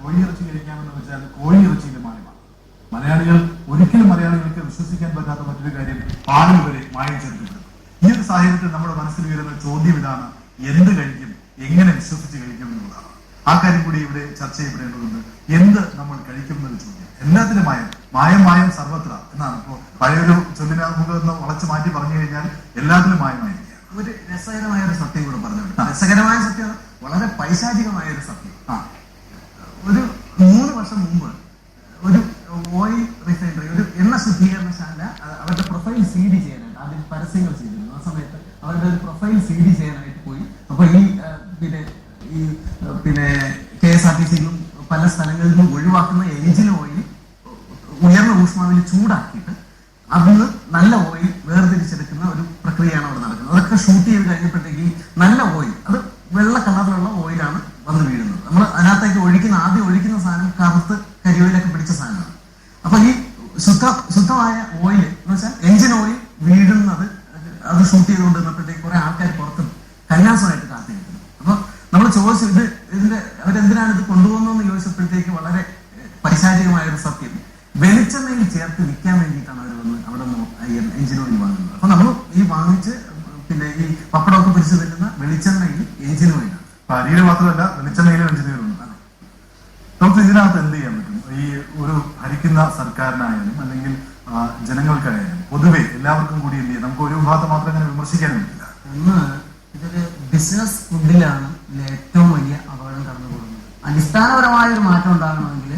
കോഴിയിറച്ചി കഴിക്കാമെന്ന് വെച്ചാൽ കോഴിയിറച്ചിയുടെ മായമാണ്. മലയാളികൾക്ക് വിശ്വസിക്കാൻ പറ്റാത്ത മറ്റൊരു കാര്യം, പാലിൽ വരെ മായം ചേർക്കപ്പെടുന്നു. ഈ ഒരു സാഹചര്യത്തിൽ നമ്മുടെ മനസ്സിൽ ഉയരുന്ന ചോദ്യം ഇതാണ്: എന്ത് കഴിക്കും, എങ്ങനെ വിശ്വസിച്ച് കഴിക്കും എന്നുള്ളതാണ്. ആ കാര്യം കൂടി ഇവിടെ ചർച്ച ചെയ്യപ്പെടേണ്ടതുണ്ട്. എന്ത് നമ്മൾ കഴിക്കും എന്നൊരു ചോദ്യം. എല്ലാത്തിനും മായം സർവത്ര എന്നാണ്. ഇപ്പോൾ പഴയൊരു ചൊല്ലിനെ നമുക്കൊന്ന് വളച്ചു മാറ്റി പറഞ്ഞു കഴിഞ്ഞാൽ എല്ലാത്തിലും മായമായിരിക്കും. ഒരു രസകരമായ ഒരു സത്യം കൂടെ പറഞ്ഞിട്ടുണ്ട്. രസകരമായ സത്യം, വളരെ പൈശാചികമായ ഒരു സത്യം. ഒരു 3 വർഷം മുമ്പ് ഒരു ഓയിൽ റിഫൈനറി, ഒരു എണ്ണ ശുദ്ധീകരണശാല അവരുടെ പ്രൊഫൈൽ സീഡ് ചെയ്യാനായിട്ട് ആദ്യം പരസ്യങ്ങൾ ചെയ്തിരുന്നു. ആ സമയത്ത് അവരുടെ ഒരു പ്രൊഫൈൽ സീഡ് ചെയ്യാനായിട്ട് പോയി. അപ്പൊ പിന്നെ KSRTCയിലും പല സ്ഥലങ്ങളിലും ഒഴിവാക്കുന്ന എഞ്ചിൻ ഓയിൽ ഉയർന്ന ഊഷ്മാവിൽ ചൂടാക്കിയിട്ട് അതിന് നല്ല ഓയിൽ വേർതിരിച്ചെടുക്കുന്ന ഒരു പ്രക്രിയയാണ് അവിടെ നടക്കുന്നത്. അതൊക്കെ ഷൂട്ട് ചെയ്ത് കഴിഞ്ഞപ്പോഴത്തേക്ക് നല്ല ഓയിൽ, അത് വെള്ള കളറിലുള്ള ഓയിലാണ് വന്ന് വീഴുന്നത്. നമ്മൾ അതിനകത്തേക്ക് ആദ്യം ഒഴിക്കുന്ന സാധനം കറുത്ത് കരിയോയിലൊക്കെ പിടിച്ച സാധനമാണ്. അപ്പൊ ഈ ശുദ്ധമായ ഓയിൽ എന്ന് വെച്ചാൽ എഞ്ചിൻ ഓയിൽ വീഴുന്നത്, അത് ഷൂട്ട് ചെയ്തുകൊണ്ടിരുന്നപ്പോഴത്തേക്ക് കുറെ ആൾക്കാർ പുറത്ത് കന്യാസമായിട്ട് കാത്തിരിക്കുന്നു. അപ്പൊ നമ്മൾ ചോദിച്ചു, അവരെന്തിനാണ് ഇത് കൊണ്ടുപോകുന്നതെന്ന് ചോദിച്ചപ്പോഴത്തേക്ക് വളരെ പൈശാചികമായ ഒരു സത്യം, വെളിച്ചെണ്ണയിൽ ചേർത്ത് വിൽക്കാൻ വേണ്ടിയിട്ടാണ് അവർ വന്ന് അവിടെ നിന്ന് എഞ്ചിൻ ഓയിൽ വാങ്ങുന്നത്. അപ്പൊ നമ്മൾ ഈ വാങ്ങിച്ച് ഈ പപ്പടമൊക്കെ പിടിച്ചു തരുന്ന വെളിച്ചെണ്ണയിൽ എഞ്ചിൻ ഓയിലാണ്. അരിയിൽ മാത്രമല്ല, വെളിച്ചെണ്ണയിലും എഞ്ചിൻ ഓയിലുണ്ട്. നമുക്ക് ഇതിനകത്ത് എന്ത് ചെയ്യാൻ പറ്റും? ഈ ഒരു ഭരിക്കുന്ന സർക്കാരിനായാലും അല്ലെങ്കിൽ ജനങ്ങൾക്കായാലും പൊതുവെ എല്ലാവർക്കും കൂടി എന്ത് ചെയ്യാം? നമുക്ക് ഒരു വിഭാഗത്തെ മാത്രം അങ്ങനെ വിമർശിക്കാൻ പറ്റില്ല. ഒന്ന്, ഇതൊരു ബിസിനസ് ഫുഡിലാണ് ഏറ്റവും വലിയ അപകടം കടന്നുകൂടുന്നത്. അടിസ്ഥാനപരമായ ഒരു മാറ്റം ഉണ്ടാകണമെങ്കിൽ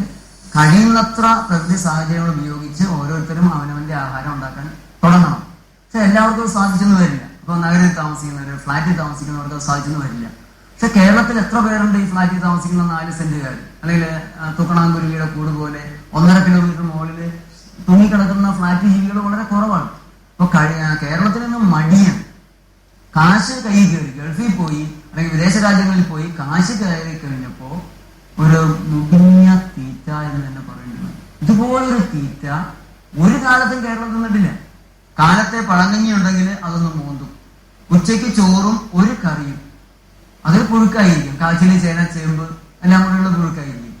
കഴിയുന്നത്ര പ്രകൃതി സാഹചര്യങ്ങൾ ഉപയോഗിച്ച് ഓരോരുത്തരും അവനവന്റെ ആഹാരം ഉണ്ടാക്കാൻ തുടങ്ങണം. പക്ഷെ എല്ലാവർക്കും സാധിച്ചെന്ന് വരില്ല. ഇപ്പൊ നഗരത്തിൽ താമസിക്കുന്നവര്, ഫ്ലാറ്റിൽ താമസിക്കുന്നവർക്ക് സാധിച്ചെന്ന് വരില്ല. പക്ഷെ കേരളത്തിൽ എത്ര പേരുണ്ട് ഈ ഫ്ലാറ്റിൽ താമസിക്കുന്ന 4 സെന്റുകാർ, അല്ലെങ്കിൽ തുക്കണാങ്കുരുവിയുടെ കൂട് പോലെ 1.5 കിലോമീറ്റർ മുകളിൽ തൂങ്ങിക്കിടക്കുന്ന ഫ്ലാറ്റ് ജീവികൾ വളരെ കുറവാണ്. അപ്പൊ കേരളത്തിൽ നിന്ന് മടിയൻ കാശ് കയ്യിൽ കയറി ഗൾഫിൽ പോയി അല്ലെങ്കിൽ വിദേശ രാജ്യങ്ങളിൽ പോയി കാശ് കയറി കഴിഞ്ഞപ്പോ ഒരു മുടിഞ്ഞ തീറ്റ എന്ന് തന്നെ പറയേണ്ടത്. ഇതുപോലൊരു തീറ്റ ഒരു കാലത്തും കേരളത്തിൽ നിന്നിട്ടില്ല. കാലത്തെ പഴങ്കഞ്ഞി ഉണ്ടെങ്കിൽ അതൊന്ന് മോന്തും, ഉച്ചയ്ക്ക് ചോറും ഒരു കറിയും, അതൊരു പുഴുക്കായിരിക്കും, കാച്ചില്, ചേന, ചേമ്പ് എല്ലാം കൂടെയുള്ള പുഴുക്കായിരിക്കും.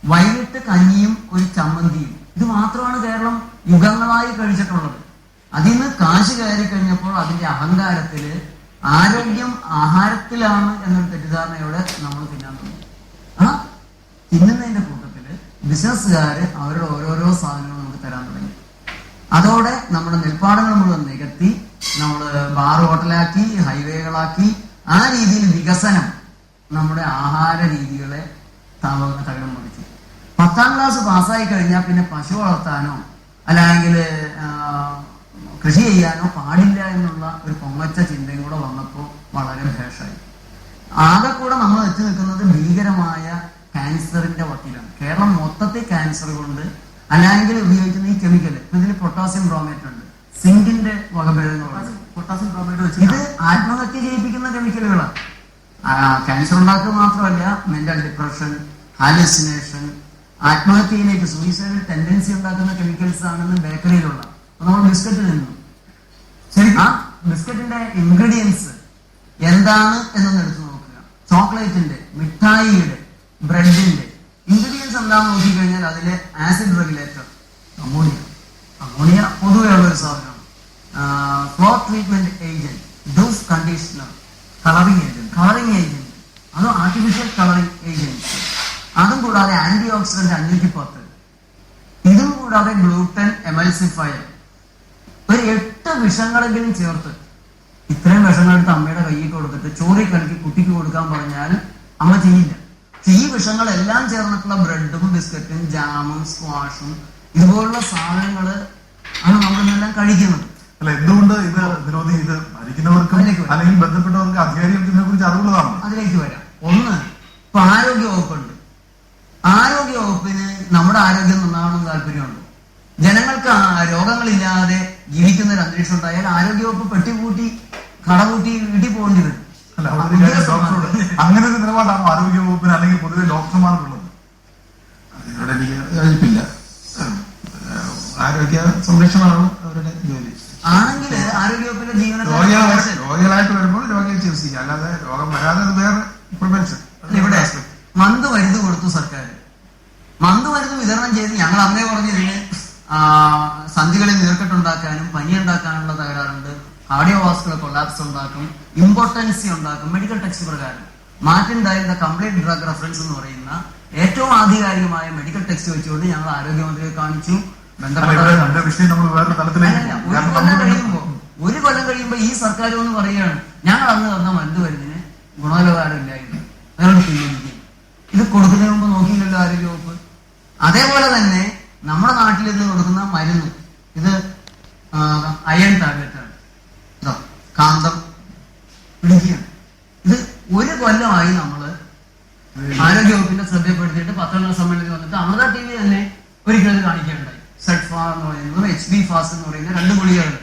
വൈകിട്ട് കഞ്ഞിയും ഒരു ചമ്മന്തിയും. ഇത് മാത്രമാണ് കേരളം യുഗങ്ങളായി കഴിച്ചിട്ടുള്ളത്. അതിൽ നിന്ന് കാശ് കയറി കഴിഞ്ഞപ്പോൾ അതിന്റെ അഹങ്കാരത്തില് ആരോഗ്യം ആഹാരത്തിലാണ് എന്നൊരു തെറ്റിദ്ധാരണയോടെ നമ്മൾ തിന്നാൻ തുടങ്ങി. ആ തിന്നുന്നതിന്റെ കൂട്ടത്തില് ബിസിനസ്സുകാര് അവരുടെ ഓരോരോ സാധനങ്ങൾ നമുക്ക് തരാൻ തുടങ്ങി. അതോടെ നമ്മുടെ നെൽപ്പാടങ്ങൾ മുഴുവൻ നികത്തി നമ്മൾ ബാർ ഹോട്ടലാക്കി, ഹൈവേകളാക്കി. ആ രീതിയിൽ വികസനം നമ്മുടെ ആഹാര രീതികളെ തകിടം മറിച്ചു. 10ാം ക്ലാസ് പാസ്സായി കഴിഞ്ഞാൽ പിന്നെ പശു വളർത്താനോ അല്ലെങ്കിൽ കൃഷി ചെയ്യാനോ പാടില്ല എന്നുള്ള ഒരു പൊങ്ങച്ച ചിന്തയും കൂടെ വന്നപ്പോൾ വളരെ ഭേഷായി. ആകെ കൂടെ നമ്മൾ എത്തി നിൽക്കുന്നത് ഭീകരമായ ക്യാൻസറിന്റെ വക്കിലാണ്. കേരളം മൊത്തത്തിൽ ക്യാൻസർ കൊണ്ട്, അല്ലെങ്കിൽ ഉപയോഗിക്കുന്ന ഈ കെമിക്കൽ, ഇതിൽ പൊട്ടാസ്യം ബ്രോമേറ്റ് ഉണ്ട്, സിങ്കിന്റെ വകഭേദങ്ങളുണ്ട്. പൊട്ടാസ്യം ബ്രോമേറ്റ് വെച്ച് ഇത് ആത്മഹത്യ ചെയ്യിപ്പിക്കുന്ന കെമിക്കലുകളാണ്. ക്യാൻസർ ഉണ്ടാക്കുക മാത്രമല്ല, മെന്റൽ ഡിപ്രഷൻ, ഹാലുസിനേഷൻ, ആത്മഹത്യയിലേക്ക് സൂയിസൈഡൽ ടെൻഡൻസി ഉണ്ടാക്കുന്ന കെമിക്കൽസ് ആണെന്ന് ബേക്കറിയിലുള്ള. നമ്മൾ ബിസ്ക്കറ്റ് തിന്നു. ശരി, ആ ബിസ്ക്കറ്റിന്റെ ഇൻഗ്രീഡിയൻസ് എന്താണ് എന്നൊന്ന് എടുത്തു നോക്കുക. ചോക്ലേറ്റിന്റെ, മിഠായിയുടെ, ബ്രെഡിന്റെ ഇൻഗ്രീഡിയൻസ് എന്താണെന്ന് നോക്കിക്കഴിഞ്ഞാൽ അതിലെ ആസിഡ് റെഗുലേറ്റർ അമോണിയ പൊതുവെ ഉള്ള ഒരു സാധനമാണ്. Flow treatment agent, dos conditioner, colouring agent, അതും ആർട്ടിഫിഷ്യൽ കളറിംഗ് ഏജന്റ്. അതും കൂടാതെ ആന്റി ഓക്സിഡന്റ് 510. ഇതും കൂടാതെ ഗ്ലൂട്ടൻ എമൽസിഫയർ. ഒരു 8 വിഷങ്ങളെങ്കിലും ചേർത്ത്, ഇത്രയും വിഷങ്ങളെടുത്ത് അമ്മയുടെ കയ്യിൽ കൊടുത്തിട്ട് ചോറി കലക്കി കുട്ടിക്ക് കൊടുക്കാൻ പറഞ്ഞാൽ അമ്മ ചെയ്യില്ല. ഈ വിഷങ്ങളെല്ലാം ചേർന്നിട്ടുള്ള ബ്രെഡും ബിസ്ക്കറ്റും ജാമും സ്ക്വാഷും ഇതുപോലുള്ള സാധനങ്ങള് ആണ് നമ്മളെല്ലാം കഴിക്കുന്നത്. അല്ല, എന്തുകൊണ്ട് ഇത് വിരോധി, ഇത് ഭരിക്കുന്നവർക്കും അല്ലെങ്കിൽ ബന്ധപ്പെട്ടവർക്ക് അധികാരികൾക്കിതിനെ കുറിച്ച് അറിവുള്ളതാണ്? അതിലേക്ക് വരാം. ഒന്ന്, ഇപ്പൊ ആരോഗ്യ വകുപ്പുണ്ട്. ആരോഗ്യ വകുപ്പിന് നമ്മുടെ ആരോഗ്യം നന്നാവണം താല്പര്യമുണ്ട്. ജനങ്ങൾക്ക് രോഗങ്ങളില്ലാതെ ജീവിക്കുന്ന ഒരു അന്തരീക്ഷം ഉണ്ടായാൽ ആരോഗ്യവകുപ്പ് പെട്ടിപൂട്ടി കടകൂട്ടി വീട്ടിൽ പോകേണ്ടി വരും. അങ്ങനെ ഒരു നിലപാടാണ് ആരോഗ്യ വകുപ്പിന് അല്ലെങ്കിൽ പൊതുവെ ഡോക്ടർമാർക്കുള്ളത്? അതിനോട് എനിക്ക് യോജിപ്പില്ല. ആരോഗ്യ സംരക്ഷണമാണ് അവരുടെ ജോലി. ആണെങ്കിൽ ആരോഗ്യവകുപ്പിന്റെ രോഗികളായിട്ട് വരുമ്പോൾ രോഗിയെ ചികിത്സിക്കുക, അല്ലാതെ രോഗം വരാതെ അത് വേറെ പ്രിവെൻഷൻ. ഇവിടെ മന്ത് മരുന്ന് കൊടുത്തു സർക്കാർ. മന്തുമരുന്ന് വിതരണം ചെയ്ത് ഞങ്ങൾ അന്നേ പറഞ്ഞതിന് സന്ധികളിൽ നീർക്കെട്ടുണ്ടാക്കാനും പനി ഉണ്ടാക്കാനുള്ള തകരാറുണ്ട്, കാർഡിയോവാസ്കുലർ കൊളാപ്സ് ഉണ്ടാക്കും, ഇമ്പോർട്ടൻസി ഉണ്ടാക്കും. മെഡിക്കൽ ടെക്സ്റ്റ് പ്രകാരം മാർട്ടിൻ ഡയലിന്റെ കംപ്ലീറ്റ് ഡ്രഗ് റെഫറൻസ് എന്ന് പറയുന്ന ഏറ്റവും ആധികാരികമായ മെഡിക്കൽ ടെക്സ്റ്റ് വെച്ചുകൊണ്ട് ഞങ്ങൾ ആരോഗ്യമന്ത്രിയെ കാണിച്ചു. ബന്ധപ്പെട്ട വിഷയം നമ്മൾ വേറെ തലത്തിലേക്ക് ഒരു കൊല്ലം കഴിയുമ്പോ ഈ സർക്കാർ ഒന്ന് പറയുകയാണ് ഞങ്ങൾ അന്ന് തന്ന മരുന്നിന് ഗുണനിലവാരം ഇല്ലായിരുന്നു, അതുകൊണ്ട് പിൻവലിക്കും. ഇത് കൊടുക്കുന്നതിന് മുമ്പ് നോക്കിയില്ലല്ലോ ആരോഗ്യവകുപ്പ്. അതേപോലെ തന്നെ നമ്മുടെ നാട്ടിൽ ഇത് കൊടുക്കുന്ന മരുന്ന് ഇത് അയൺ ടാബ്ലറ്റ് ആണ്, കാന്തം പിടിക്കുകയാണ്. ഇത് ഒരു കൊല്ലമായി നമ്മള് ആരോഗ്യവകുപ്പിന്റെ ശ്രദ്ധപ്പെടുത്തിയിട്ട് പത്രങ്ങൾ സമ്മേളനത്തിൽ വന്നിട്ട് അമൃത TV തന്നെ ഒരിക്കലും ഇത് കാണിക്കുകയുണ്ടായി. സെഡ്ഫാ എന്ന് പറയുന്നതും HB ഫാസ് എന്ന് പറയുന്ന 2 ഗുളികകൾ.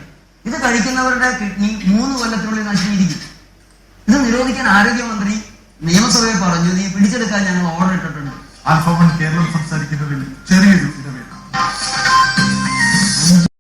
ഇത് കഴിക്കുന്നവരുടെ കിഡ്നി 3 കൊല്ലത്തിനുള്ളിൽ നശിപ്പിക്കും. ഇത് നിരോധിക്കാൻ ആരോഗ്യമന്ത്രി നിയമസഭയെ പറഞ്ഞു, നീ പിടിച്ചെടുക്കാൻ ഞങ്ങൾ ഓർഡർ ഇട്ടിട്ടുണ്ട്. ആൽഫോൺ കേരളം